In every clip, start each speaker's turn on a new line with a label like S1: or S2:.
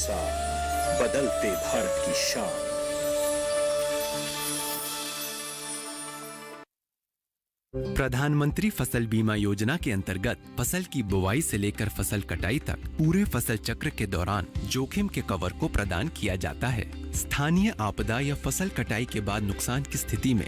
S1: साथ बदलते भारत की शान।
S2: प्रधानमंत्री फसल बीमा योजना के अंतर्गत फसल की बुवाई से लेकर फसल कटाई तक पूरे फसल चक्र के दौरान जोखिम के कवर को प्रदान किया जाता है। स्थानीय आपदा या फसल कटाई के बाद नुकसान की स्थिति में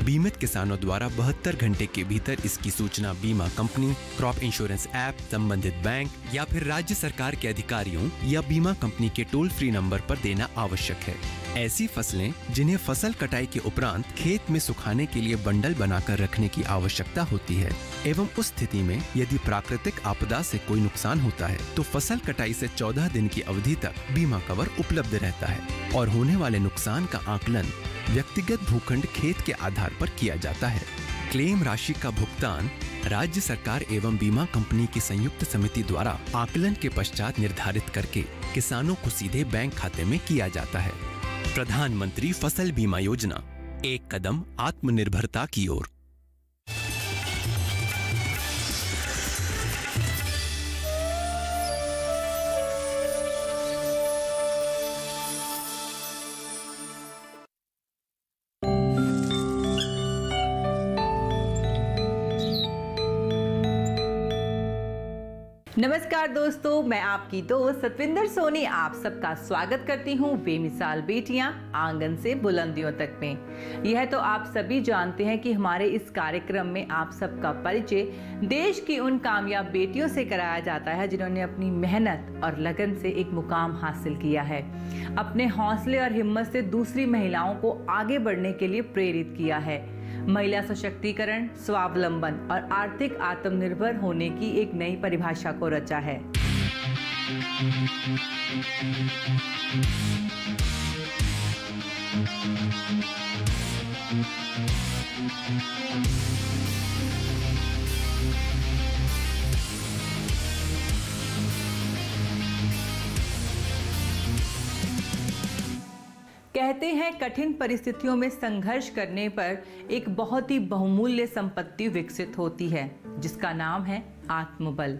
S2: बीमित किसानों द्वारा 72 घंटे के भीतर इसकी सूचना बीमा कंपनी, क्रॉप इंश्योरेंस ऐप, संबंधित बैंक या फिर राज्य सरकार के अधिकारियों या बीमा कंपनी के टोल फ्री नंबर पर देना आवश्यक है। ऐसी फसलें जिन्हें फसल कटाई के उपरांत खेत में सुखाने के लिए बंडल बनाकर रखने की आवश्यकता होती है एवं उस स्थिति में यदि प्राकृतिक आपदा से कोई नुकसान होता है तो फसल कटाई से 14 दिन की अवधि तक बीमा कवर उपलब्ध रहता है और होने वाले नुकसान का आकलन व्यक्तिगत भूखंड खेत के आधार पर किया जाता है। क्लेम राशि का भुगतान राज्य सरकार एवं बीमा कंपनी की संयुक्त समिति द्वारा आकलन के पश्चात निर्धारित करके किसानों को सीधे बैंक खाते में किया जाता है। प्रधानमंत्री फसल बीमा योजना, एक कदम आत्मनिर्भरता की ओर।
S3: नमस्कार दोस्तों, मैं आपकी दोस्त सतविंदर सोनी आप सबका स्वागत करती हूँ बेमिसाल बेटियां आंगन से बुलंदियों तक में। यह तो आप सभी जानते हैं कि हमारे इस कार्यक्रम में आप सबका परिचय देश की उन कामयाब बेटियों से कराया जाता है जिन्होंने अपनी मेहनत और लगन से एक मुकाम हासिल किया है, अपने हौसले और हिम्मत से दूसरी महिलाओं को आगे बढ़ने के लिए प्रेरित किया है। महिला सशक्तिकरण, स्वावलंबन और आर्थिक आत्मनिर्भर होने की एक नई परिभाषा को रचा है। कहते हैं कठिन परिस्थितियों में संघर्ष करने पर एक बहुत ही बहुमूल्य संपत्ति विकसित होती है जिसका नाम है आत्मबल।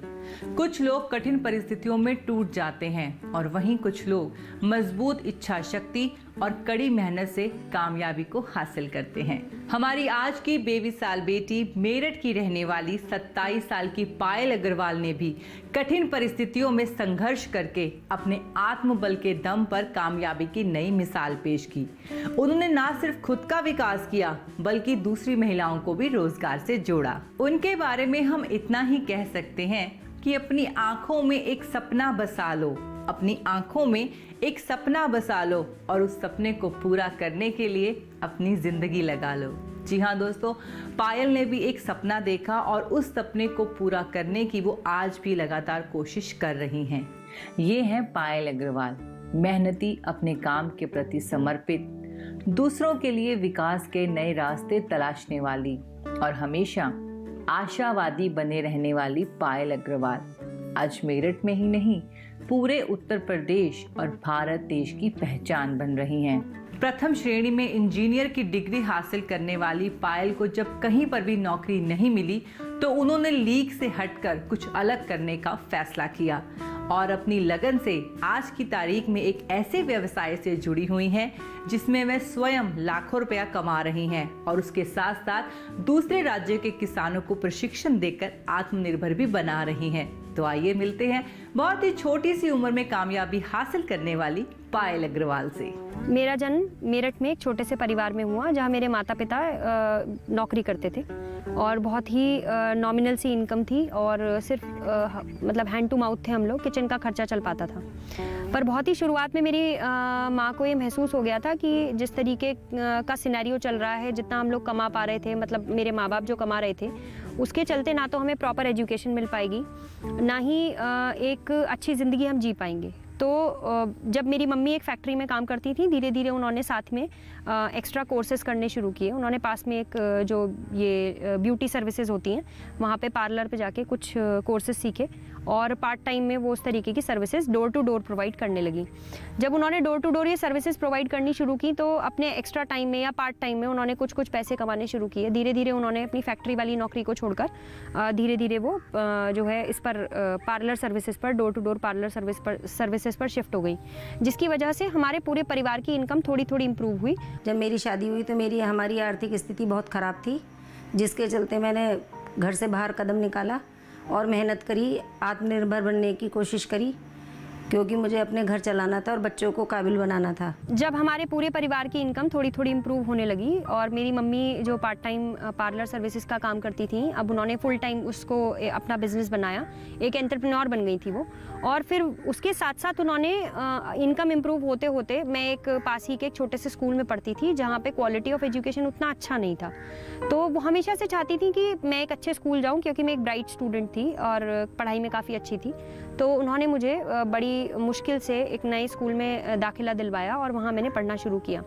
S3: कुछ लोग कठिन परिस्थितियों में टूट जाते हैं और वहीं कुछ लोग मजबूत इच्छा शक्ति और कड़ी मेहनत से कामयाबी को हासिल करते हैं। हमारी आज की बेमिसाल बेटी मेरठ की रहने वाली 27 साल की पायल अग्रवाल ने भी कठिन परिस्थितियों में संघर्ष करके अपने आत्मबल के दम पर कामयाबी की नई मिसाल पेश की। उन्होंने न सिर्फ खुद का विकास किया बल्कि दूसरी महिलाओं को भी रोजगार से जोड़ा। उनके बारे में हम इतना ही कह सकते हैं कि अपनी आंखों में एक सपना बसा लो, अपनी आंखों में एक सपना बसा लो और उस सपने को पूरा करने के लिए अपनी जिंदगी लगा लो। जी हाँ दोस्तों, पायल ने भी एक सपना देखा और उस सपने को पूरा करने की वो आज भी लगातार कोशिश कर रही हैं। ये हैं पायल अग्रवाल, मेहनती, अपने काम के प्रति समर्पित, दूसरों के लिए विकास के नए रास्ते तलाशने वाली और हमेशा आशावादी बने रहने वाली पायल अग्रवाल आज मेरठ में ही नहीं पूरे उत्तर प्रदेश और भारत देश की पहचान बन रही हैं। प्रथम श्रेणी में इंजीनियर की डिग्री हासिल करने वाली पायल को जब कहीं पर भी नौकरी नहीं मिली तो उन्होंने लीग से हटकर कुछ अलग करने का फैसला किया और अपनी लगन से आज की तारीख में एक ऐसे व्यवसाय से जुड़ी हुई हैं जिसमें वे स्वयं लाखों रुपया कमा रही हैं और उसके साथ साथ दूसरे राज्य के किसानों को प्रशिक्षण देकर आत्मनिर्भर भी बना रही हैं। तो आइए मिलते हैं बहुत ही छोटी सी उम्र में कामयाबी हासिल करने वाली पायल अग्रवाल से।
S4: मेरा जन्म मेरठ में एक छोटे से परिवार में हुआ जहाँ मेरे माता पिता नौकरी करते थे और बहुत ही नॉमिनल सी इनकम थी और सिर्फ मतलब हैंड टू माउथ थे हम लोग, किचन का खर्चा चल पाता था। पर बहुत ही शुरुआत में मेरी माँ को ये महसूस हो गया था कि जिस तरीके का सिनेरियो चल रहा है, जितना हम लोग कमा पा रहे थे, मतलब मेरे माँ बाप जो कमा रहे थे उसके चलते ना तो हमें प्रॉपर एजुकेशन मिल पाएगी, ना ही एक अच्छी ज़िंदगी हम जी पाएंगे। तो जब मेरी मम्मी एक फैक्ट्री में काम करती थी, धीरे धीरे उन्होंने साथ में एक्स्ट्रा कोर्सेज़ करने शुरू किए। उन्होंने पास में एक जो ये ब्यूटी सर्विसेज होती हैं वहाँ पे पार्लर पे जाके कुछ कोर्सेज सीखे और पार्ट टाइम में वो उस तरीके की services door to door provide करने लगी। जब उन्होंने डोर टू डोर ये सर्विसेज प्रोवाइड करनी शुरू की तो अपने एक्स्ट्रा टाइम में या पार्ट टाइम में उन्होंने कुछ कुछ पैसे कमाने शुरू किए। धीरे धीरे उन्होंने अपनी फैक्ट्री वाली नौकरी को छोड़कर धीरे धीरे वो जो है इस पर पार्लर सर्विसेज पर, door to door parlour services पर शिफ्ट हो गई, जिसकी वजह से हमारे पूरे परिवार की इनकम थोड़ी थोड़ी इम्प्रूव हुई।
S5: जब मेरी शादी हुई तो हमारी आर्थिक स्थिति बहुत ख़राब थी, जिसके चलते मैंने घर से बाहर कदम निकाला और मेहनत करी, आत्मनिर्भर बनने की कोशिश करी, क्योंकि मुझे अपने घर चलाना था और बच्चों को काबिल बनाना था।
S4: जब हमारे पूरे परिवार की इनकम थोड़ी थोड़ी इम्प्रूव होने लगी और मेरी मम्मी जो पार्ट टाइम पार्लर सर्विसेज का काम करती थी, अब उन्होंने फुल टाइम उसको अपना बिजनेस बनाया, एक एंटरप्रेन्योर बन गई थी वो। और फिर उसके साथ साथ उन्होंने इनकम इम्प्रूव होते होते, मैं एक पास ही के एक छोटे से स्कूल में पढ़ती थी जहाँ पे क्वालिटी ऑफ एजुकेशन उतना अच्छा नहीं था, तो वो हमेशा से चाहती थी कि मैं एक अच्छे स्कूल जाऊँ, क्योंकि मैं एक ब्राइट स्टूडेंट थी और पढ़ाई में काफ़ी अच्छी थी। तो उन्होंने मुझे बड़ी मुश्किल से एक नए स्कूल में दाखिला दिलवाया और वहाँ मैंने पढ़ना शुरू किया।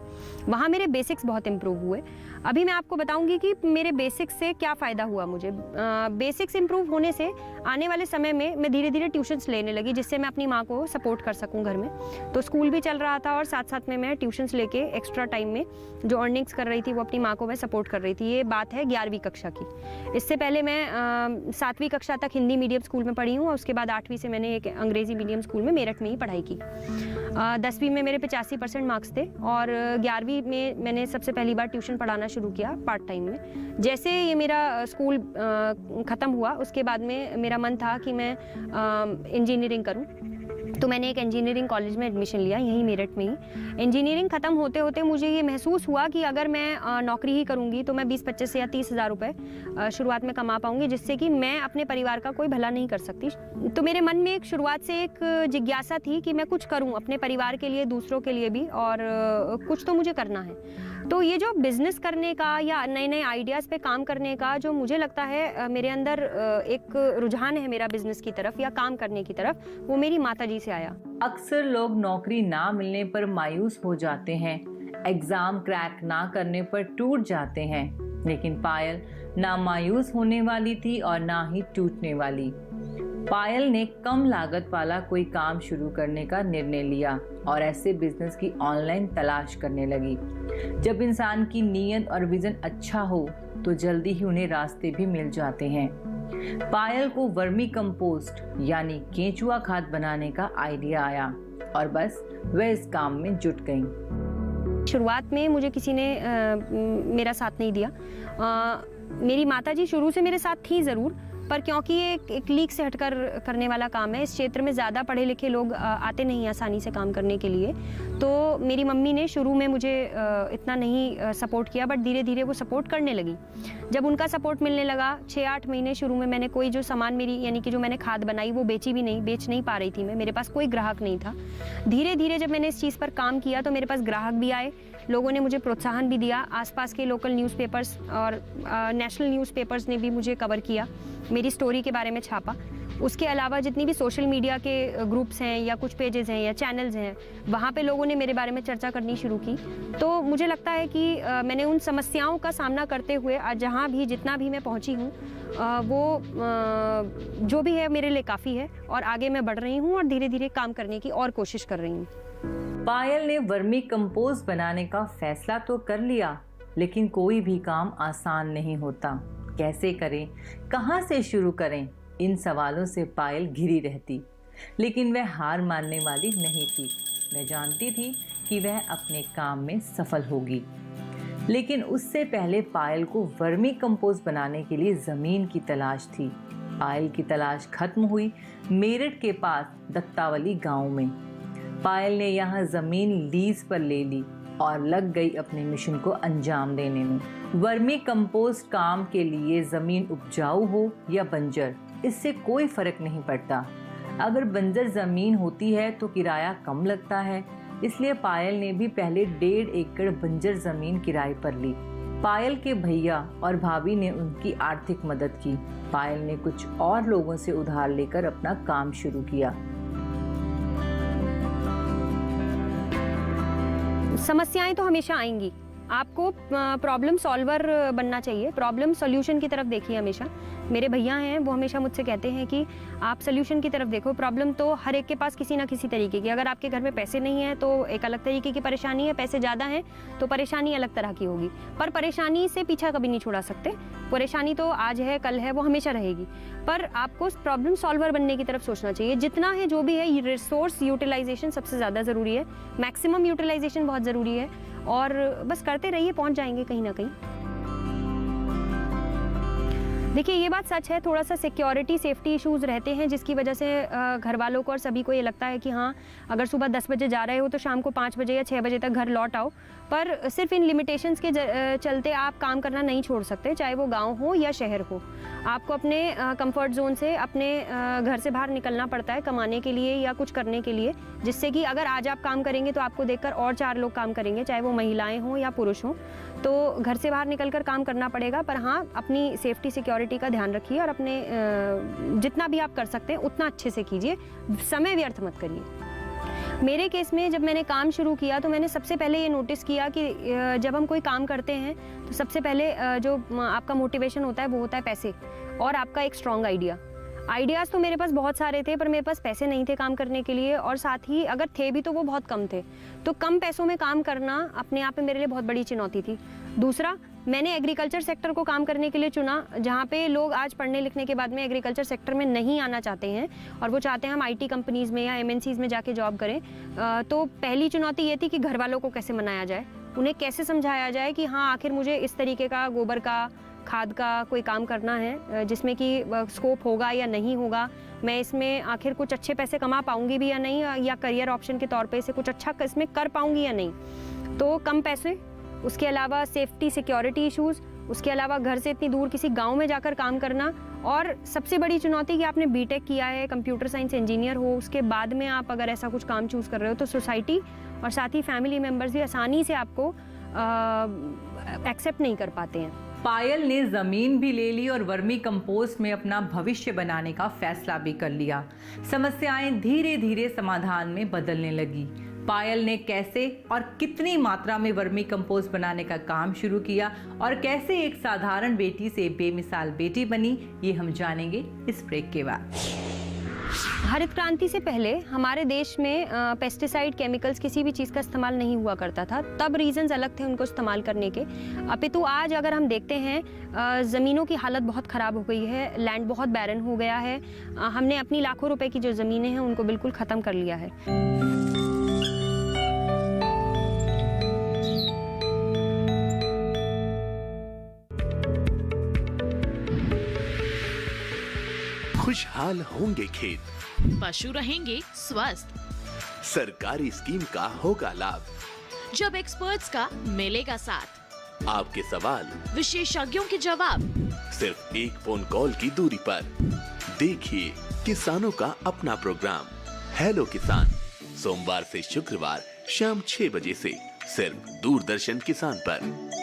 S4: वहाँ मेरे बेसिक्स बहुत इम्प्रूव हुए। अभी मैं आपको बताऊंगी कि मेरे बेसिक्स से क्या फ़ायदा हुआ मुझे। बेसिक्स इम्प्रूव होने से आने वाले समय में मैं धीरे धीरे ट्यूशन्स लेने लगी, जिससे मैं अपनी माँ को सपोर्ट कर सकूँ घर में। तो स्कूल भी चल रहा था और साथ साथ में मैं ट्यूशन्स लेके एक्स्ट्रा टाइम में जो अर्निंग्स कर रही थी वो अपनी माँ को मैं सपोर्ट कर रही थी। ये बात है 11वीं कक्षा की। इससे पहले मैं 7वीं कक्षा तक हिंदी मीडियम स्कूल में पढ़ी हूँ और उसके बाद 8वीं से मैंने एक अंग्रेज़ी मीडियम स्कूल में मेरठ में ही पढ़ाई की। 10वीं में मेरे 85% मार्क्स थे और 11वीं में मैंने सबसे पहली बार ट्यूशन पढ़ाना शुरू किया पार्ट टाइम में। जैसे ये मेरा स्कूल ख़त्म हुआ उसके बाद में मेरा मन था कि मैं इंजीनियरिंग करूं, तो मैंने एक इंजीनियरिंग कॉलेज में एडमिशन लिया यहीं मेरठ में ही। इंजीनियरिंग ख़त्म होते होते मुझे ये महसूस हुआ कि अगर मैं नौकरी ही करूँगी तो मैं 20-25 या 30 हज़ार रुपये शुरुआत में कमा पाऊँगी, जिससे कि मैं अपने परिवार का कोई भला नहीं कर सकती। तो मेरे मन में एक शुरुआत से एक जिज्ञासा थी कि मैं कुछ करूँ अपने परिवार के लिए, दूसरों के लिए भी, और कुछ तो मुझे करना है। तो ये जो बिज़नेस करने का या नए नए आइडियाज़ पे काम करने का जो मुझे लगता है मेरे अंदर एक रुझान है मेरा बिज़नेस की तरफ या काम करने की तरफ, वो मेरी माताजी से आया।
S3: अक्सर लोग नौकरी ना मिलने पर मायूस हो जाते हैं, एग्जाम क्रैक ना करने पर टूट जाते हैं, लेकिन पायल ना मायूस होने वाली थी और ना ही टूटने वाली। पायल ने कम लागत वाला कोई काम शुरू करने का निर्णय लिया और ऐसे बिजनेस की ऑनलाइन तलाश करने लगी। जब इंसान की नीयत और विजन अच्छा हो तो जल्दी ही उन्हें रास्ते भी मिल जाते हैं। पायल को वर्मी कंपोस्ट यानी केंचुआ खाद बनाने का आइडिया आया और बस वह इस काम में जुट गई।
S4: शुरुआत में मुझे किसी ने मेरा साथ नहीं दिया। मेरी माताजी शुरू से मेरे साथ थी ज़रूर, पर क्योंकि ये एक लीक से हटकर करने वाला काम है, इस क्षेत्र में ज़्यादा पढ़े लिखे लोग आते नहीं आसानी से काम करने के लिए, तो मेरी मम्मी ने शुरू में मुझे इतना नहीं सपोर्ट किया, बट धीरे धीरे वो सपोर्ट करने लगी। जब उनका सपोर्ट मिलने लगा 6-8 महीने शुरू में मैंने कोई जो सामान मेरी यानी कि जो मैंने खाद बनाई वो बेच नहीं पा रही थी मैं, मेरे पास कोई ग्राहक नहीं था। धीरे धीरे जब मैंने इस चीज़ पर काम किया तो मेरे पास ग्राहक भी आए, लोगों ने मुझे प्रोत्साहन भी दिया। आसपास के लोकल न्यूज़पेपर्स और नेशनल न्यूज़पेपर्स ने भी मुझे कवर किया, मेरी स्टोरी के बारे में छापा। उसके अलावा जितनी भी सोशल मीडिया के ग्रुप्स हैं या कुछ पेजेस हैं या चैनल्स हैं, वहाँ पे लोगों ने मेरे बारे में चर्चा करनी शुरू की। तो मुझे लगता है कि मैंने उन समस्याओं का सामना करते हुए आज जहाँ भी जितना भी मैं पहुँची हूँ वो जो भी है मेरे लिए काफ़ी है और आगे मैं बढ़ रही हूँ और धीरे धीरे काम करने की और कोशिश कर रही हूँ।
S3: पायल ने वर्मी कंपोस्ट बनाने का फैसला तो कर लिया, लेकिन कोई भी काम आसान नहीं होता। कैसे करें, कहाँ से शुरू करें, इन सवालों से पायल घिरी रहती, लेकिन वह हार मानने वाली नहीं थी। मैं जानती थी कि वह अपने काम में सफल होगी, लेकिन उससे पहले पायल को वर्मी कंपोस्ट बनाने के लिए ज़मीन की तलाश थी। पायल की तलाश खत्म हुई मेरठ के पास दत्तावली गांव में। पायल ने यहाँ ज़मीन लीज पर ले ली और लग गई अपने मिशन को अंजाम देने में। वर्मी कंपोस्ट काम के लिए ज़मीन उपजाऊ हो या बंजर, इससे कोई फ़र्क नहीं पड़ता। अगर बंजर ज़मीन होती है तो किराया कम लगता है, इसलिए पायल ने भी पहले 1.5 एकड़ बंजर ज़मीन किराए पर ली। पायल के भैया और भाभी ने उनकी आर्थिक मदद की। पायल ने कुछ और लोगों से उधार लेकर अपना काम शुरू किया।
S4: समस्याएं तो हमेशा आएंगी, आपको प्रॉब्लम सॉल्वर बनना चाहिए, प्रॉब्लम सॉल्यूशन की तरफ देखिए हमेशा। मेरे भैया हैं वो हमेशा मुझसे कहते हैं कि आप सॉल्यूशन की तरफ देखो, प्रॉब्लम तो हर एक के पास किसी ना किसी तरीके की, अगर आपके घर में पैसे नहीं हैं तो एक अलग तरीके की परेशानी है, पैसे ज़्यादा हैं तो परेशानी अलग तरह की होगी, पर परेशानी से पीछा कभी नहीं छुड़ा सकते। परेशानी तो आज है कल है, वो हमेशा रहेगी, पर आपको प्रॉब्लम सॉल्वर बनने की तरफ सोचना चाहिए। जितना है जो भी है, रिसोर्स यूटिलाइजेशन सबसे ज़्यादा ज़रूरी है, मैक्सिमम यूटिलाइजेशन बहुत ज़रूरी है, और बस करते रहिए, पहुंच जाएंगे कहीं ना कहीं। देखिए ये बात सच है, थोड़ा सा सिक्योरिटी सेफ्टी इश्यूज़ रहते हैं जिसकी वजह से घर वालों को और सभी को ये लगता है कि हाँ अगर सुबह 10 बजे जा रहे हो तो शाम को 5 बजे या 6 बजे तक घर लौट आओ, पर सिर्फ इन लिमिटेशंस के चलते आप काम करना नहीं छोड़ सकते, चाहे वो गांव हो या शहर हो। आपको अपने कंफर्ट जोन से, अपने घर से बाहर निकलना पड़ता है कमाने के लिए या कुछ करने के लिए, जिससे कि अगर आज आप काम करेंगे तो आपको देखकर और 4 लोग काम करेंगे, चाहे वो महिलाएं हों या पुरुष हों। तो घर से बाहर निकलकर काम करना पड़ेगा, पर हाँ अपनी सेफ्टी सिक्योरिटी का ध्यान रखिए और अपने जितना भी आप कर सकते हैं उतना अच्छे से कीजिए, समय व्यर्थ मत करिए। मेरे केस में जब मैंने काम शुरू किया तो मैंने सबसे पहले ये नोटिस किया कि जब हम कोई काम करते हैं तो सबसे पहले जो आपका मोटिवेशन होता है वो होता है पैसे और आपका एक स्ट्रॉन्ग आइडियाज़ तो मेरे पास बहुत सारे थे, पर मेरे पास पैसे नहीं थे काम करने के लिए, और साथ ही अगर थे भी तो वो बहुत कम थे। तो कम पैसों में काम करना अपने आप में मेरे लिए बहुत बड़ी चुनौती थी। दूसरा, मैंने एग्रीकल्चर सेक्टर को काम करने के लिए चुना, जहाँ पे लोग आज पढ़ने लिखने के बाद में एग्रीकल्चर सेक्टर में नहीं आना चाहते हैं और वो चाहते हैं हम IT कंपनीज़ में या MNCs में जाके जॉब करें। तो पहली चुनौती ये थी कि घर वालों को कैसे मनाया जाए, उन्हें कैसे समझाया जाए कि हाँ आखिर मुझे इस तरीके का गोबर का, खाद का कोई काम करना है जिसमें कि स्कोप होगा या नहीं होगा, मैं इसमें आखिर कुछ अच्छे पैसे कमा पाऊंगी भी या नहीं, या करियर ऑप्शन के तौर पे इसे कुछ अच्छा इसमें कर पाऊंगी या नहीं। तो कम पैसे, उसके अलावा सेफ्टी सिक्योरिटी इश्यूज़, उसके अलावा घर से इतनी दूर किसी गांव में जाकर काम करना, और सबसे बड़ी चुनौती कि आपने B.Tech किया है, कंप्यूटर साइंस इंजीनियर हो, उसके बाद में आप अगर ऐसा कुछ काम चूज़ कर रहे हो तो सोसाइटी और साथ ही फैमिली मेम्बर्स भी आसानी से आपको एक्सेप्ट नहीं कर पाते हैं।
S3: पायल ने जमीन भी ले ली और वर्मी कंपोस्ट में अपना भविष्य बनाने का फैसला भी कर लिया। समस्याएं धीरे धीरे समाधान में बदलने लगी। पायल ने कैसे और कितनी मात्रा में वर्मी कंपोस्ट बनाने का काम शुरू किया और कैसे एक साधारण बेटी से बेमिसाल बेटी बनी, ये हम जानेंगे इस ब्रेक के बाद।
S4: हरित क्रांति से पहले हमारे देश में पेस्टिसाइड, केमिकल्स, किसी भी चीज़ का इस्तेमाल नहीं हुआ करता था। तब रीजंस अलग थे उनको इस्तेमाल करने के। अपितु आज अगर हम देखते हैं ज़मीनों की हालत बहुत ख़राब हो गई है, लैंड बहुत बैरन हो गया है। हमने अपनी लाखों रुपए की जो ज़मीनें हैं उनको बिल्कुल ख़त्म कर लिया है।
S6: खुशहाल होंगे खेत,
S7: पशु रहेंगे स्वस्थ,
S6: सरकारी स्कीम का होगा लाभ,
S7: जब एक्सपर्ट्स का मिलेगा साथ,
S6: आपके सवाल
S7: विशेषज्ञों के जवाब,
S6: सिर्फ एक फोन कॉल की दूरी पर। देखिए किसानों का अपना प्रोग्राम हेलो किसान, सोमवार से शुक्रवार शाम 6 बजे से सिर्फ दूरदर्शन किसान पर।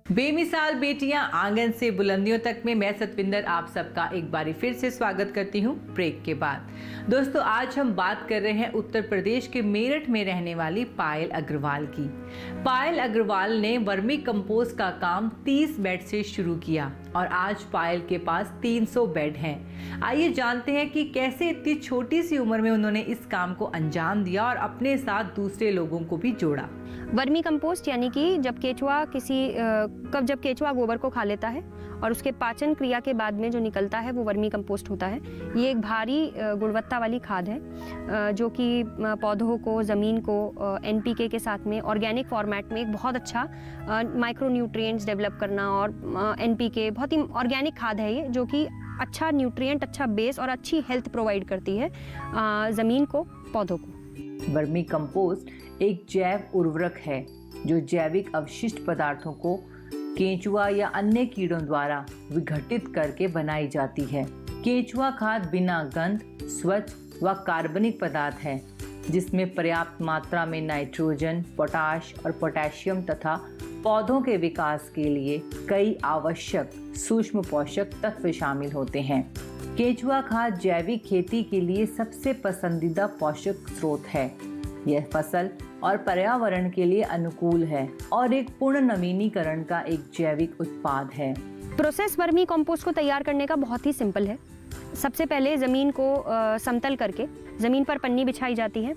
S3: बेमिसाल बेटियां आंगन से बुलंदियों तक में मैं सतविंदर आप सबका एक बारी फिर से स्वागत करती हूं ब्रेक के बाद। दोस्तों, आज हम बात कर रहे हैं उत्तर प्रदेश के मेरठ में रहने वाली पायल अग्रवाल की। पायल अग्रवाल ने वर्मी कंपोस्ट का काम 30 बेड से शुरू किया और आज पायल के पास 300 बेड हैं। आइए जानते हैं कि कैसे इतनी छोटी सी उम्र में उन्होंने इस काम को अंजाम दिया और अपने साथ दूसरे लोगों को भी जोड़ा।
S4: वर्मी कंपोस्ट यानी कि जब केचुआ गोबर को खा लेता है और उसके पाचन क्रिया के बाद में जो निकलता है वो वर्मी कंपोस्ट होता है। ये एक भारी गुणवत्ता वाली खाद है जो कि पौधों को, ज़मीन को NPK के साथ में ऑर्गेनिक फॉर्मेट में एक बहुत अच्छा माइक्रो न्यूट्रिएंट्स डेवलप करना, और NPK बहुत ही ऑर्गेनिक खाद है ये, जो कि अच्छा न्यूट्रिएंट, अच्छा बेस और अच्छी हेल्थ प्रोवाइड करती है ज़मीन को, पौधों को।
S3: वर्मी कंपोस्ट एक जैव उर्वरक है जो जैविक अवशिष्ट पदार्थों को केंचुआ या अन्य कीड़ों द्वारा विघटित करके बनाई जाती है। केंचुआ खाद बिना गंध, स्वच्छ व कार्बनिक पदार्थ है जिसमें पर्याप्त मात्रा में नाइट्रोजन, पोटाश और पोटेशियम तथा पौधों के विकास के लिए कई आवश्यक सूक्ष्म पोषक तत्व शामिल होते हैं। केचुआ खाद जैविक खेती के लिए सबसे पसंदीदा पोषक स्रोत है। यह फसल और पर्यावरण के लिए अनुकूल है और एक पूर्ण नवीनीकरण का एक जैविक उत्पाद है।
S4: प्रोसेस वर्मी कंपोस्ट को तैयार करने का बहुत ही सिंपल है। सबसे पहले ज़मीन को समतल करके ज़मीन पर पन्नी बिछाई जाती है।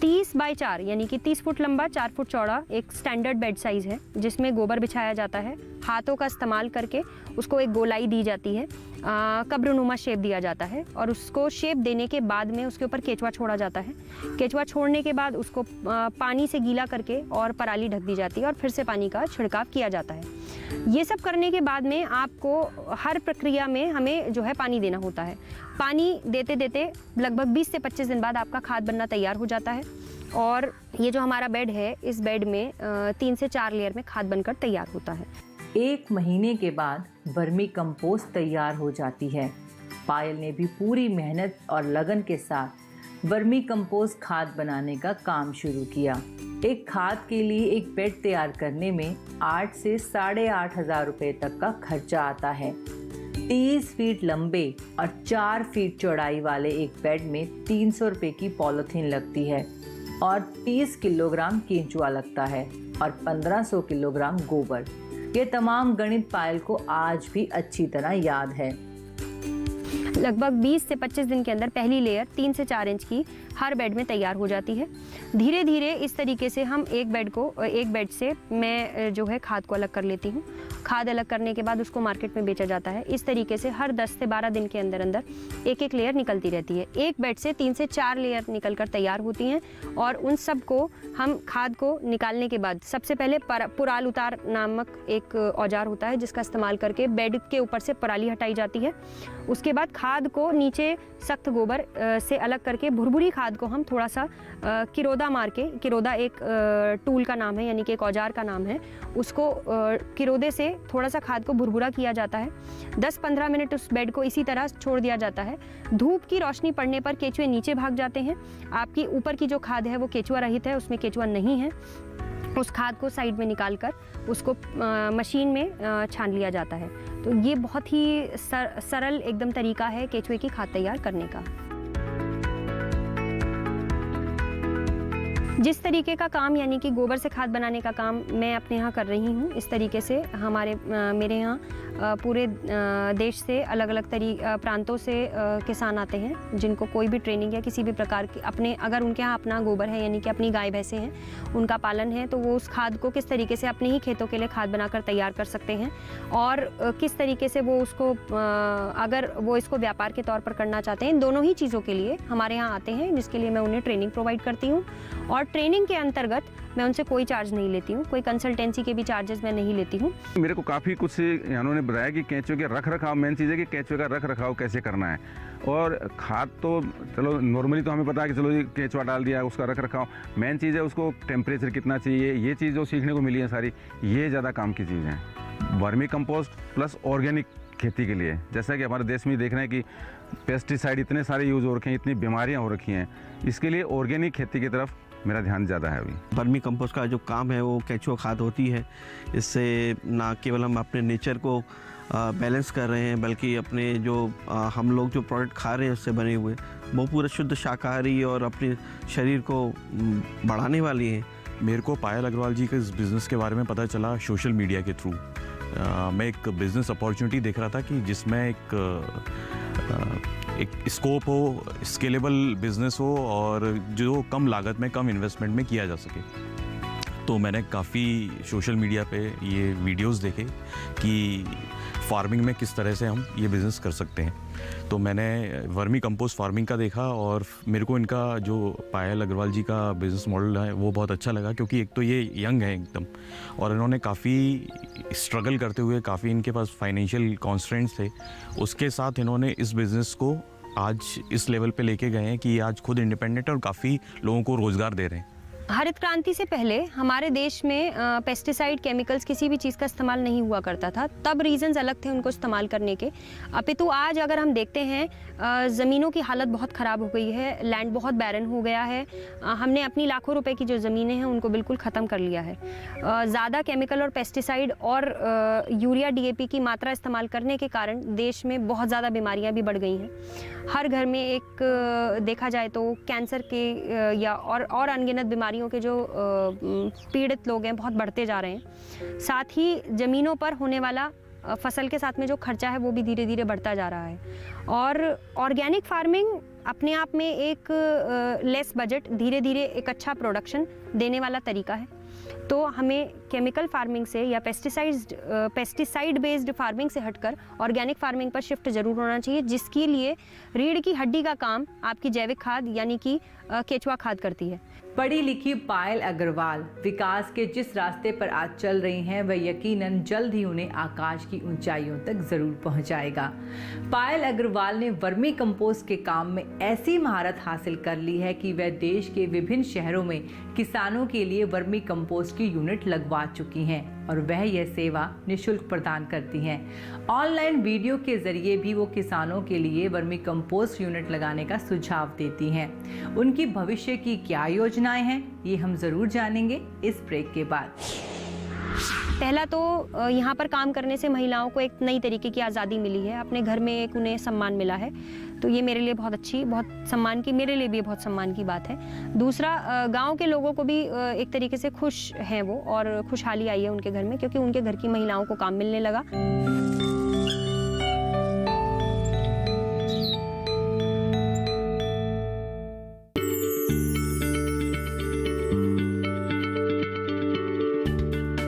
S4: 30 बाई 4 यानी कि 30 फुट लंबा 4 फुट चौड़ा एक स्टैंडर्ड बेड साइज़ है, जिसमें गोबर बिछाया जाता है। हाथों का इस्तेमाल करके उसको एक गोलाई दी जाती है, कब्रनुमा शेप दिया जाता है और उसको शेप देने के बाद में उसके ऊपर केचुआ छोड़ा जाता है। केचुआ छोड़ने के बाद उसको पानी से गीला करके और पराली ढक दी जाती है और फिर से पानी का छिड़काव किया जाता है। ये सब करने के बाद में आपको हर प्रक्रिया में हमें जो है पानी देना होता है। पानी देते देते लगभग 20 से 25 दिन बाद आपका खाद बनना तैयार हो जाता है और ये जो हमारा बेड है, इस बेड में 3 से 4 लेयर में खाद बनकर तैयार होता है।
S3: 1 महीने के बाद वर्मी कंपोस्ट तैयार हो जाती है। पायल ने भी पूरी मेहनत और लगन के साथ वर्मी कंपोस्ट खाद बनाने का काम शुरू किया। एक खाद के लिए एक बेड तैयार करने में 8 से 8,500 रुपये तक का खर्चा आता है। 30 फीट लंबे और 4 फीट चौड़ाई वाले एक बेड में 300 रुपये की पॉलीथीन लगती है और 30 किलोग्राम केंचुआ लगता है और 1500 किलोग्राम गोबर। ये तमाम गणित पायल को आज भी अच्छी तरह याद है।
S4: लगभग 20 से 25 दिन के अंदर पहली लेयर 3 से 4 इंच की हर बेड में तैयार हो जाती है। धीरे धीरे इस तरीके से हम एक बेड से मैं जो है खाद को अलग कर लेती हूँ। खाद अलग करने के बाद उसको मार्केट में बेचा जाता है। इस तरीके से हर 10 से 12 दिन के अंदर अंदर एक एक लेयर निकलती रहती है। एक बेड से 3 से 4 लेयर निकल कर तैयार होती हैं और उन सब को हम खाद को निकालने के बाद सबसे पहले पुराल उतार नामक एक औजार होता है, जिसका इस्तेमाल करके बेड के ऊपर से पराली हटाई जाती है। उसके बाद खाद को नीचे सख्त गोबर से अलग करके भुरभुरी खाद को हम थोड़ा सा किरोदा मार के, किरोदा एक टूल का नाम है यानी कि एक औजार का नाम है, उसको किरोदे से थोड़ा सा खाद को भुरभुरा किया जाता है। 10-15 मिनट उस बेड को इसी तरह छोड़ दिया जाता है। धूप की रोशनी पड़ने पर केचुए नीचे भाग जाते हैं। आपकी ऊपर की जो खाद है वो केचुआ रहित है, उसमें केचुआ नहीं है। उस खाद को साइड में निकाल कर उसको मशीन में छान लिया जाता है। तो ये बहुत ही सरल एकदम तरीका है केचुए की खाद तैयार करने का। जिस तरीके का काम यानी कि गोबर से खाद बनाने का काम मैं अपने यहाँ कर रही हूँ, इस तरीके से मेरे यहाँ पूरे देश से अलग अलग प्रांतों से किसान आते हैं, जिनको कोई भी ट्रेनिंग या किसी भी प्रकार की अगर उनके यहाँ अपना गोबर है यानी कि अपनी गाय भैंसे हैं, उनका पालन है, तो वो उस खाद को किस तरीके से अपने ही खेतों के लिए खाद बनाकर तैयार कर सकते हैं और किस तरीके से वो उसको अगर वो इसको व्यापार के तौर पर करना चाहते हैं, इन दोनों ही चीज़ों के लिए हमारे यहाँ आते हैं, जिसके लिए मैं उन्हें ट्रेनिंग प्रोवाइड करती हूँ। और ट्रेनिंग के अंतर्गत मैं उनसे कोई चार्ज नहीं लेती हूँ, कोई कंसल्टेंसी के भी चार्जेस मैं नहीं लेती हूँ।
S8: मेरे को काफ़ी कुछ इन्होंने बताया कि केंचुए के रख रखाव मेन चीज़ है कि केंचुए का रख रखाव कैसे करना है। और खाद तो चलो नॉर्मली तो हमें पता है कि चलो ये केंचुआ डाल दिया, उसका रख रखाव मेन चीज़ है, उसको टेम्परेचर कितना चाहिए, ये चीज़ जो सीखने को मिली है सारी, ये ज़्यादा काम की चीज़ है। वर्मी कंपोस्ट प्लस ऑर्गेनिक खेती के लिए, जैसा कि हमारे देश में देख रहे हैं कि पेस्टिसाइड इतने सारे यूज़ हो रखे हैं, इतनी बीमारियाँ हो रखी हैं, इसके लिए ऑर्गेनिक खेती की तरफ मेरा ध्यान ज़्यादा है अभी।
S9: वर्मी कंपोस्ट का जो काम है वो केंचुआ खाद होती है। इससे ना केवल हम अपने नेचर को बैलेंस कर रहे हैं, बल्कि अपने जो हम लोग जो प्रोडक्ट खा रहे हैं उससे बने हुए वो पूरा शुद्ध शाकाहारी और अपने शरीर को बढ़ाने वाली है।
S10: मेरे को पायल अग्रवाल जी के इस बिज़नेस के बारे में पता चला सोशल मीडिया के थ्रू। मैं एक बिज़नेस अपॉर्चुनिटी देख रहा था कि जिसमें एक स्कोप हो, स्केलेबल बिजनेस हो और जो कम लागत में कम इन्वेस्टमेंट में किया जा सके। तो मैंने काफ़ी सोशल मीडिया पे ये वीडियोस देखे कि फार्मिंग में किस तरह से हम ये बिज़नेस कर सकते हैं। तो मैंने वर्मी कंपोस्ट फार्मिंग का देखा और मेरे को इनका जो पायल अग्रवाल जी का बिज़नेस मॉडल है वो बहुत अच्छा लगा, क्योंकि एक तो ये यंग है एकदम और इन्होंने काफ़ी स्ट्रगल करते हुए, काफ़ी इनके पास फाइनेंशियल कॉन्स्ट्रेंट्स थे, उसके साथ इन्होंने इस बिज़नेस को आज इस लेवल पे लेके गए हैं कि आज खुद इंडिपेंडेंट और काफ़ी लोगों को रोज़गार दे रहे हैं।
S4: हरित क्रांति से पहले हमारे देश में पेस्टिसाइड केमिकल्स किसी भी चीज़ का इस्तेमाल नहीं हुआ करता था। तब रीजंस अलग थे उनको इस्तेमाल करने के। अपितु आज अगर हम देखते हैं ज़मीनों की हालत बहुत ख़राब हो गई है, लैंड बहुत बैरन हो गया है। हमने अपनी लाखों रुपए की जो ज़मीनें हैं उनको बिल्कुल ख़त्म कर लिया है। ज़्यादा केमिकल और पेस्टिसाइड और यूरिया DAP की मात्रा इस्तेमाल करने के कारण देश में बहुत ज़्यादा बीमारियाँ भी बढ़ गई हैं। हर घर में एक देखा जाए तो कैंसर के या और अनगिनत बीमारियों के जो पीड़ित लोग हैं बहुत बढ़ते जा रहे हैं। साथ ही ज़मीनों पर होने वाला फसल के साथ में जो खर्चा है वो भी धीरे धीरे बढ़ता जा रहा है। और ऑर्गेनिक फार्मिंग अपने आप में एक लेस बजट धीरे धीरे एक अच्छा प्रोडक्शन देने वाला तरीका है। तो हमें केमिकल फार्मिंग से या पेस्टिसाइड बेस्ड फार्मिंग से हटकर ऑर्गेनिक फार्मिंग पर शिफ्ट जरूर होना चाहिए, जिसके लिए रीढ़ की हड्डी का काम आपकी जैविक खाद यानी कि केचुआ खाद करती है।
S3: पढ़ी लिखी पायल अग्रवाल विकास के जिस रास्ते पर आज चल रही हैं वह यकीनन जल्द ही उन्हें आकाश की ऊंचाइयों तक जरूर पहुंचाएगा। पायल अग्रवाल ने वर्मी कंपोस्ट के काम में ऐसी महारत हासिल कर ली है कि वह देश के विभिन्न शहरों में किसानों के लिए वर्मी कंपोस्ट की यूनिट लगवा चुकी हैं और वह यह सेवा निःशुल्क प्रदान करती हैं। ऑनलाइन वीडियो के जरिए भी वो किसानों के लिए वर्मी कंपोस्ट यूनिट लगाने का सुझाव देती हैं। उनकी भविष्य की क्या योजनाएं हैं ये हम जरूर जानेंगे इस ब्रेक के बाद।
S4: पहला तो यहाँ पर काम करने से महिलाओं को एक नई तरीके की आज़ादी मिली है, अपने घर में एक उन्हें सम्मान मिला है। तो ये मेरे लिए बहुत अच्छी, मेरे लिए भी बहुत सम्मान की बात है। दूसरा, गांव के लोगों को भी एक तरीके से खुश हैं वो, और खुशहाली आई है उनके घर में, क्योंकि उनके घर की महिलाओं को काम मिलने लगा।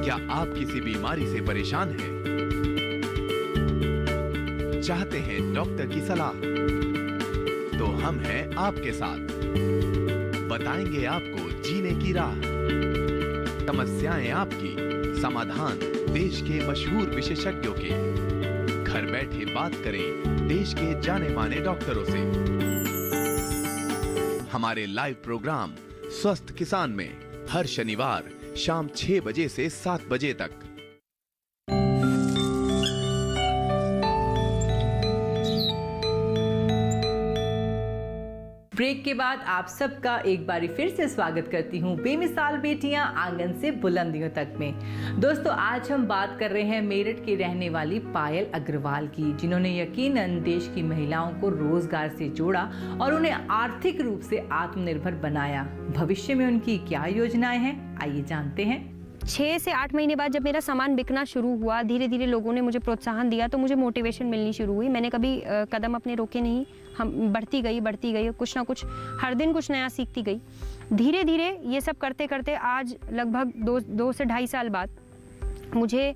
S6: क्या आप किसी बीमारी से परेशान हैं? चाहते हैं डॉक्टर की सलाह? तो हम हैं आपके साथ, बताएंगे आपको जीने की राह। समस्याएं आपकी, समाधान देश के मशहूर विशेषज्ञों के। घर बैठे बात करें देश के जाने माने डॉक्टरों से। हमारे लाइव प्रोग्राम स्वस्थ किसान में हर शनिवार शाम 6 बजे से 7 बजे तक।
S3: ब्रेक के बाद आप सबका एक बारी फिर से स्वागत करती हूँ बेमिसाल बेटियां आंगन से बुलंदियों तक में। दोस्तों, आज हम बात कर रहे हैं मेरठ की रहने वाली पायल अग्रवाल की, जिन्होंने यकीनन देश की महिलाओं को रोजगार से जोड़ा और उन्हें आर्थिक रूप से आत्मनिर्भर बनाया। भविष्य में उनकी क्या योजनाएं हैं, आइए जानते हैं।
S4: 6 से 8 महीने बाद जब मेरा सामान बिकना शुरू हुआ, धीरे धीरे लोगों ने मुझे प्रोत्साहन दिया, तो मुझे मोटिवेशन मिलनी शुरू हुई। मैंने कभी कदम अपने रोके नहीं, हम बढ़ती गई, कुछ ना कुछ हर दिन कुछ नया सीखती गई। धीरे धीरे ये सब करते करते आज लगभग 2 से 2.5 साल बाद मुझे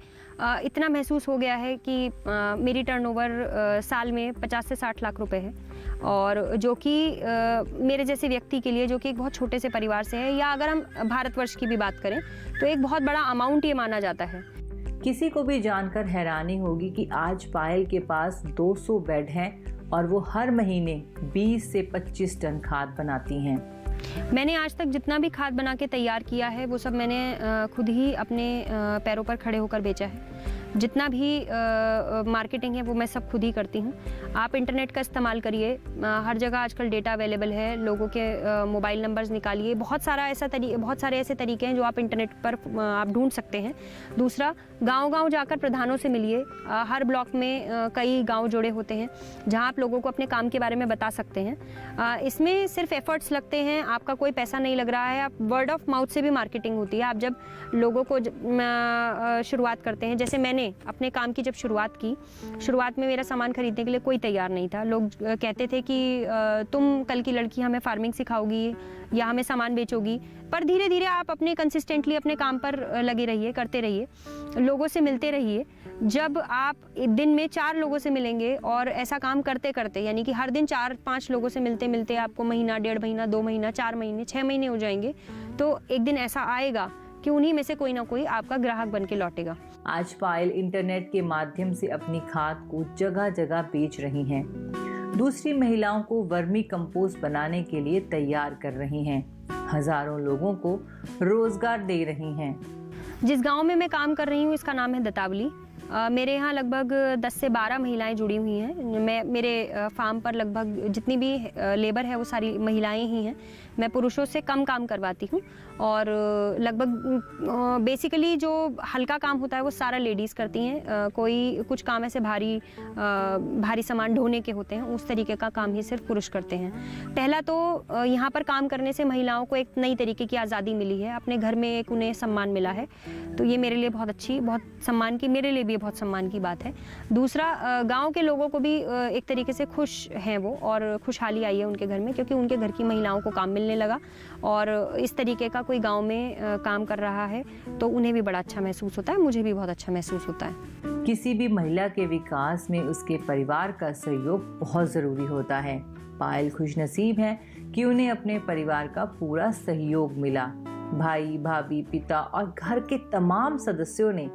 S4: इतना महसूस हो गया है कि मेरी टर्नओवर साल में 50 से 60 लाख रुपए है, और जो कि मेरे जैसे व्यक्ति के लिए, जो कि एक बहुत छोटे से परिवार से है, या अगर हम भारतवर्ष की भी बात करें तो एक बहुत बड़ा अमाउंट ये माना जाता है।
S3: किसी को भी जानकर हैरानी होगी कि आज पायल के पास 200 बेड हैं और वो हर महीने 20 से 25 टन खाद बनाती हैं।
S4: मैंने आज तक जितना भी खाद बना के तैयार किया है वो सब मैंने खुद ही अपने पैरों पर खड़े होकर बेचा है। जितना भी मार्केटिंग है वो मैं सब खुद ही करती हूँ। आप इंटरनेट का इस्तेमाल करिए, हर जगह आजकल डेटा अवेलेबल है, लोगों के मोबाइल नंबर्स निकालिए। बहुत सारे ऐसे तरीके हैं जो आप इंटरनेट पर आप ढूंढ सकते हैं। दूसरा, गांव-गांव जाकर प्रधानों से मिलिए। हर ब्लॉक में कई गांव जुड़े होते हैं जहां आप लोगों को अपने काम के बारे में बता सकते हैं। इसमें सिर्फ एफर्ट्स लगते हैं, आपका कोई पैसा नहीं लग रहा है। आप वर्ड ऑफ माउथ से भी मार्केटिंग होती है। आप जब लोगों को शुरुआत करते हैं, जैसे मैंने अपने काम की जब शुरुआत में मेरा सामान खरीदने के लिए कोई तैयार नहीं था। लोग कहते थे कि तुम कल की लड़की हमें फार्मिंग सिखाओगी या हमें सामान बेचोगी। पर धीरे धीरे आप अपने कंसिस्टेंटली अपने काम पर लगे रहिए, करते रहिए, लोगों से मिलते रहिए। जब आप दिन में 4 लोगों से मिलेंगे और ऐसा काम करते करते, यानी कि हर दिन 4-5 लोगों से मिलते मिलते आपको महीना, 1.5 महीना, 2 महीना, 4 महीने, 6 महीने हो जाएंगे, तो एक दिन ऐसा आएगा कि उन्हीं में से कोई ना कोई आपका ग्राहक बन के लौटेगा।
S3: आज पायल इंटरनेट के माध्यम से अपनी खाद को जगह जगह बेच रही हैं। दूसरी महिलाओं को वर्मी कंपोस्ट बनाने के लिए तैयार कर रही हैं। हजारों लोगों को रोजगार दे रही हैं।
S4: जिस गांव में मैं काम कर रही हूँ इसका नाम है दतावली। मेरे यहाँ लगभग 10 से 12 महिलाएं जुड़ी हुई हैं। मेरे फार्म पर लगभग जितनी भी लेबर है वो सारी महिलाएं ही हैं। मैं पुरुषों से कम काम करवाती हूँ और लगभग बेसिकली जो हल्का काम होता है वो सारा लेडीज़ करती हैं। कोई कुछ काम ऐसे भारी सामान ढोने के होते हैं, उस तरीके का काम ही सिर्फ पुरुष करते हैं। पहला तो यहाँ पर काम करने से महिलाओं को एक नई तरीके की आज़ादी मिली है, अपने घर में एक उन्हें सम्मान मिला है, तो ये मेरे लिए बहुत अच्छी, बहुत सम्मान की, मेरे लिए भी बहुत सम्मान की बात है। दूसरा, गांव के लोगों को भी एक तरीके से खुश हैं वो, और खुशहाली आई है उनके घर में, क्योंकि उनके घर की महिलाओं को काम मिलने लगा और इस तरीके का कोई गांव में काम कर रहा है तो उन्हें भी बड़ा अच्छा महसूस होता है, मुझे भी बहुत अच्छा महसूस होता है।
S3: किसी भी महिला के विकास में उसके परिवार का सहयोग बहुत ज़रूरी होता है। पायल खुशनसीब है कि उन्हें अपने परिवार का पूरा सहयोग मिला। भाई, भाभी, पिता और घर के तमाम सदस्यों ने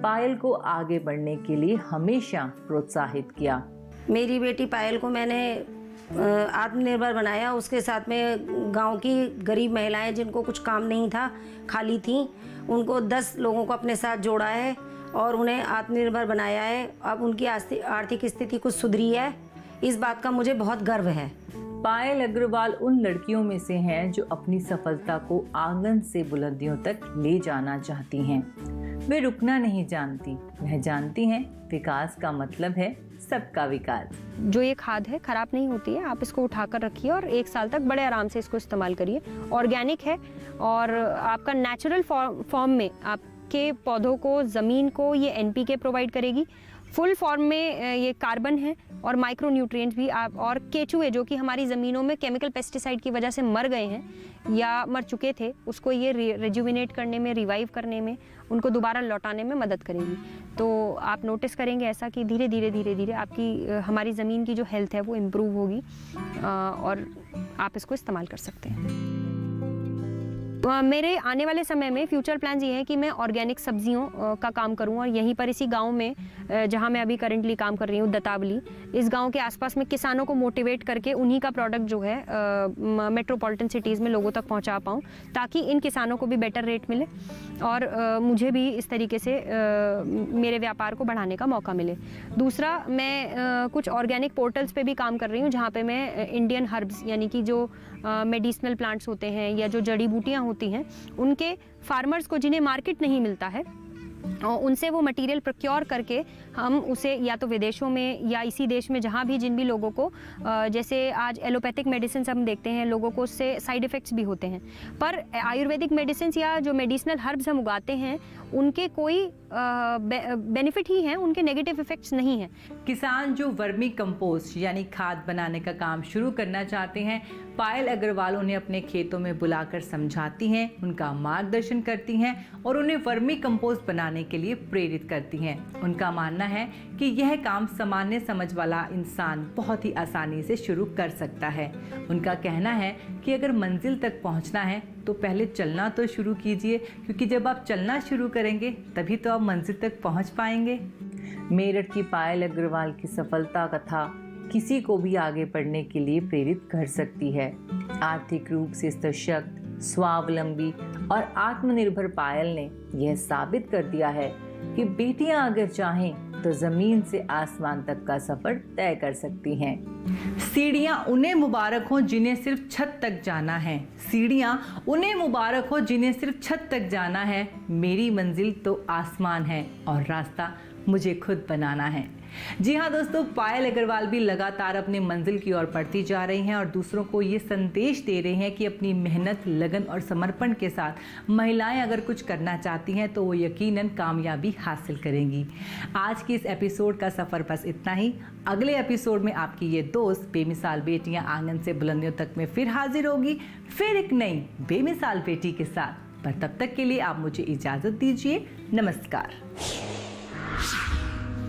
S3: पायल को आगे बढ़ने के लिए हमेशा प्रोत्साहित किया।
S5: मेरी बेटी पायल को मैंने आत्मनिर्भर बनाया। उसके साथ में गांव की गरीब महिलाएं जिनको कुछ काम नहीं था, खाली थीं, उनको 10 लोगों को अपने साथ जोड़ा है और उन्हें आत्मनिर्भर बनाया है। अब उनकी आर्थिक स्थिति कुछ सुधरी है, इस बात का मुझे बहुत गर्व है।
S3: पायल अग्रवाल उन लड़कियों में से हैं जो अपनी सफलता को आंगन से बुलंदियों तक ले जाना चाहती हैं। वे रुकना नहीं जानती, वह जानती हैं विकास का मतलब है सबका विकास।
S4: जो ये खाद है खराब नहीं होती है, आप इसको उठाकर रखिए और 1 साल तक बड़े आराम से इसको इस्तेमाल करिए। ऑर्गेनिक है और आपका नेचुरल फॉर्म में आपके पौधों को, ज़मीन को ये NPK प्रोवाइड करेगी। फुल फॉर्म में ये कार्बन है और माइक्रो न्यूट्रिएंट्स भी आप, और केचुए जो कि हमारी ज़मीनों में केमिकल पेस्टिसाइड की वजह से मर गए हैं या मर चुके थे, उसको ये रिजुविनेट करने में, रिवाइव करने में, उनको दोबारा लौटाने में मदद करेगी। तो आप नोटिस करेंगे ऐसा कि धीरे धीरे आपकी हमारी ज़मीन की जो हेल्थ है वो इम्प्रूव होगी और आप इसको इस्तेमाल कर सकते हैं। मेरे आने वाले समय में फ्यूचर प्लान्स ये हैं कि मैं ऑर्गेनिक सब्जियों का काम करूं और यहीं पर इसी गांव में जहां मैं अभी करंटली काम कर रही हूं, दतावली, इस गांव के आसपास में किसानों को मोटिवेट करके उन्हीं का प्रोडक्ट जो है मेट्रोपॉलिटन सिटीज़ में लोगों तक पहुंचा पाऊं, ताकि इन किसानों को भी बेटर रेट मिले और मुझे भी इस तरीके से मेरे व्यापार को बढ़ाने का मौका मिले। दूसरा, मैं कुछ ऑर्गेनिक पोर्टल्स पे भी काम कर रही हूँ जहाँ पे मैं इंडियन हर्ब्स यानी कि जो मेडिसिनल प्लांट्स होते हैं या जो जड़ी बूटियाँ होती हैं, उनके फार्मर्स को जिन्हें मार्केट नहीं मिलता है, और उनसे वो मटेरियल प्रोक्योर करके हम उसे या तो विदेशों में या इसी देश में जहाँ भी जिन भी लोगों को, जैसे आज एलोपैथिक मेडिसिन हम देखते हैं, लोगों को उससे साइड इफ़ेक्ट्स भी होते हैं, पर आयुर्वेदिक मेडिसिन या जो मेडिसिनल हर्ब्स हम उगाते हैं उनके कोई बेनिफिट ही हैं, उनके नेगेटिव इफ़ेक्ट्स नहीं हैं।
S3: किसान जो वर्मी कंपोस्ट यानी खाद बनाने का काम शुरू करना चाहते हैं, पायल अग्रवाल उन्हें अपने खेतों में बुलाकर समझाती हैं, उनका मार्गदर्शन करती हैं और उन्हें वर्मी कंपोस्ट बनाने के लिए प्रेरित करती हैं। उनका मानना है कि यह काम सामान्य समझ वाला इंसान बहुत ही आसानी से शुरू कर सकता है। उनका कहना है कि अगर मंजिल तक पहुंचना है तो पहले चलना तो शुरू कीजिए, क्योंकि जब आप चलना शुरू करेंगे तभी तो आप मंजिल तक पहुंच पाएंगे। मेरठ की पायल अग्रवाल की सफलता कथा किसी को भी आगे बढ़ने के लिए प्रेरित कर सकती है। आर्थिक रूप से सशक्त, स्वावलंबी और आत्मनिर्भर पायल ने यह साबित कर दिया है कि बेटियां अगर चाहें तो जमीन से आसमान तक का सफर तय कर सकती हैं। सीढ़ियां उन्हें मुबारक हो जिन्हें सिर्फ छत तक जाना है। सीढ़ियां उन्हें मुबारक हो जिन्हें सिर्फ छत तक जाना है। मेरी मंजिल तो आसमान है और रास्ता मुझे खुद बनाना है। जी हाँ दोस्तों, पायल अग्रवाल भी लगातार अपनी मंजिल की ओर बढ़ती जा रही हैं और दूसरों को ये संदेश दे रही हैं कि अपनी मेहनत, लगन और समर्पण के साथ महिलाएं अगर कुछ करना चाहती हैं तो वो यकीनन कामयाबी हासिल करेंगी। आज की इस एपिसोड का सफ़र बस इतना ही। अगले एपिसोड में आपकी ये दोस्त बेमिसाल बेटियां आंगन से बुलंदियों तक में फिर हाजिर होगी, फिर एक नई बेमिसाल बेटी के साथ। पर तब तक के लिए आप मुझे इजाज़त दीजिए। नमस्कार।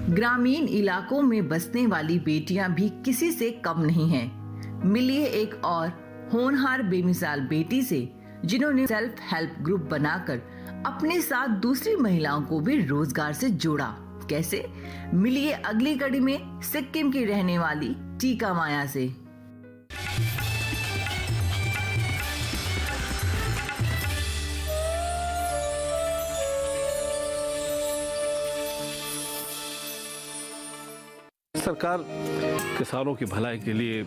S3: ग्रामीण इलाकों में बसने वाली बेटियां भी किसी से कम नहीं हैं। मिलिए एक और होनहार बेमिसाल बेटी से जिन्होंने सेल्फ हेल्प ग्रुप बनाकर अपने साथ दूसरी महिलाओं को भी रोजगार से जोड़ा। कैसे? मिलिए अगली कड़ी में सिक्किम की रहने वाली टीका माया से।
S11: सरकार किसानों की भलाई के लिए